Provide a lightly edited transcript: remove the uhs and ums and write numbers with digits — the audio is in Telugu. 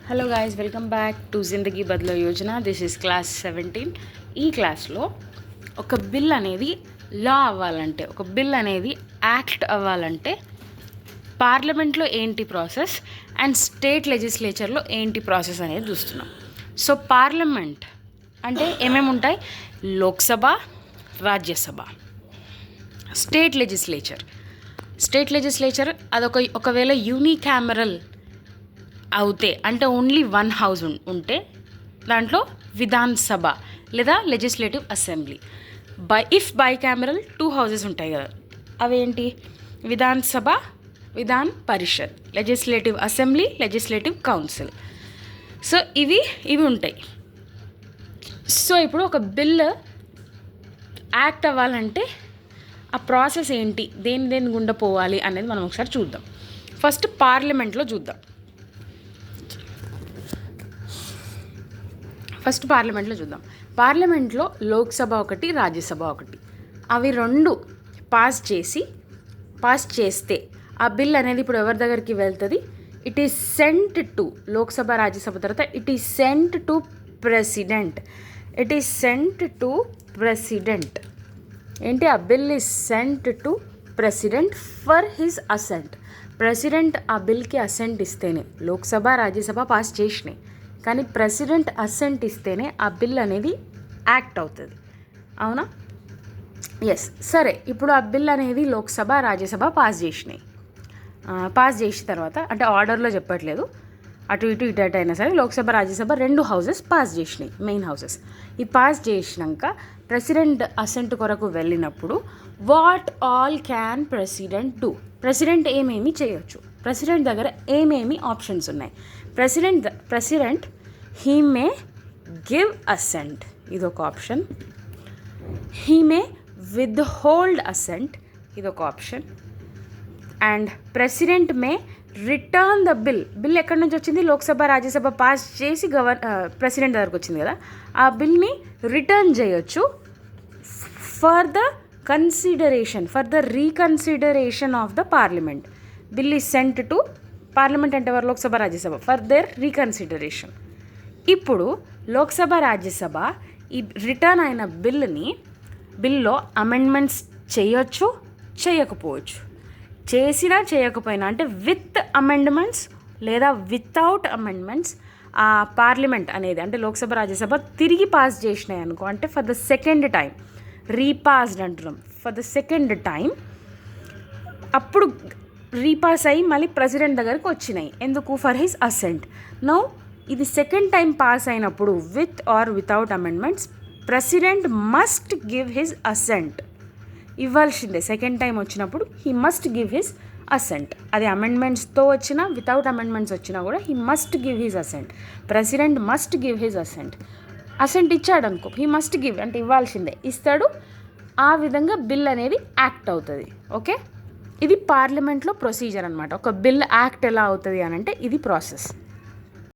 Hello guys, welcome back to Zindagi Badlo Yojana. This is class 17. ఈ క్లాస్లో ఒక బిల్ అనేది లా అవ్వాలంటే, ఒక బిల్ అనేది యాక్ట్ అవ్వాలంటే పార్లమెంట్లో ఏంటి ప్రాసెస్ అండ్ స్టేట్ లెజిస్లేచర్లో ఏంటి ప్రాసెస్ అనేది చూస్తున్నాం. సో పార్లమెంట్ అంటే ఏమేమి ఉంటాయి? లోక్సభ, రాజ్యసభ. స్టేట్ లెజిస్లేచర్ ఒకవేళ యూనికామరల్ అవుతే అంటే ఓన్లీ వన్ హౌస్ ఉంటే దాంట్లో విధాన్ సభ లేదా legislative assembly. If bicameral 2 houses ఉంటాయి కదా, అవేంటి? Vidhan Sabha, Vidhan Parishad, legislative assembly, legislative council. So ఇవి ఉంటాయి. సో ఇప్పుడు ఒక బిల్ యాక్ట్ అవ్వాలంటే ఆ ప్రాసెస్ ఏంటి, దేని గుండా పోవాలి అనేది మనం ఒకసారి చూద్దాం. ఫస్ట్ పార్లమెంట్లో చూద్దాం. పార్లమెంట్లో లోక్సభ ఒకటి, రాజ్యసభ ఒకటి, అవి రెండు పాస్ చేస్తే ఆ బిల్ అనేది ఇప్పుడు ఎవరి దగ్గరికి వెళ్తుంది? It is sent to Lok Sabha, Rajya Sabha తర్వాత it is sent to president. ఏంటి? ఆ bill is sent to president for his assent. President ఆ బిల్కి అసెంట్ ఇస్తేనే లోక్సభ, రాజ్యసభ పాస్ చేసినాయి. కానీ ప్రెసిడెంట్ అసెంట్ ఇస్తేనే ఆ బిల్ అనేది యాక్ట్ అవుతుంది. అవునా? ఎస్. సరే, ఇప్పుడు ఆ బిల్ అనేది లోక్సభ, రాజ్యసభ పాస్ చేసిన తర్వాత, అంటే ఆర్డర్లో చెప్పట్లేదు, అటు ఇటు అయినా సరే లోక్సభ, రాజ్యసభ 2 హౌసెస్ పాస్ చేసినాయి, మెయిన్ హౌసెస్. ఈ పాస్ చేసినాక ప్రెసిడెంట్ అసెంట్ కొరకు వెళ్ళినప్పుడు what all can president do? President ఏమేమి చేయొచ్చు? ప్రెసిడెంట్ దగ్గర ఏమేమి ఆప్షన్స్ ఉన్నాయి? President he may give assent, ఇదొక option. He may withhold assent, ఇదొక option. And president may return the bill ఎక్కడి నుంచి వచ్చింది? లోక్సభ, రాజ్యసభ పాస్ చేసి ప్రెసిడెంట్ దగ్గరకు వచ్చింది కదా, ఆ బిల్ని రిటర్న్ చేయొచ్చు for the reconsideration of the parliament. Bill is sent to parliament అంటే ఎవరు? Lok Sabha, Rajya Sabha, for their reconsideration. ఇప్పుడు లోక్సభ, రాజ్యసభ ఈ రిటర్న్ అయిన బిల్లో అమెండ్మెంట్స్ చేయొచ్చు, చేయకపోవచ్చు. చేసినా చేయకపోయినా, అంటే విత్ అమెండ్మెంట్స్ లేదా వితౌట్ అమెండ్మెంట్స్, ఆ పార్లమెంట్ అనేది అంటే లోక్సభ, రాజ్యసభ తిరిగి పాస్ చేసినాయి అనుకో, అంటే ఫర్ ద సెకండ్ టైం, రీపాస్డ్ అంటున్నాం, ఫర్ ద సెకండ్ టైం, అప్పుడు రీపాస్ అయ్యి మళ్ళీ ప్రెసిడెంట్ దగ్గరికి వచ్చినాయి. ఎందుకు? For his assent. నౌ ఇది సెకండ్ టైం పాస్ అయినప్పుడు with or without amendments president must give his assent. ఇవ్వాల్సిందే. సెకండ్ టైం వచ్చినప్పుడు he must give his assent. అది అమెండ్మెంట్స్తో వచ్చినా వితౌట్ అమెండ్మెంట్స్ వచ్చినా కూడా he must give his assent. President must give his assent. Assent ఇచ్చాడు అనుకో, హీ మస్ట్ గివ్ అంటే ఇవ్వాల్సిందే, ఇస్తాడు. ఆ విధంగా బిల్ అనేది యాక్ట్ అవుతుంది. ఓకే, ఇది పార్లమెంట్లో ప్రొసీజర్ అనమాట. ఒక బిల్ యాక్ట్ ఎలా అవుతుంది అని అంటే ఇది ప్రాసెస్.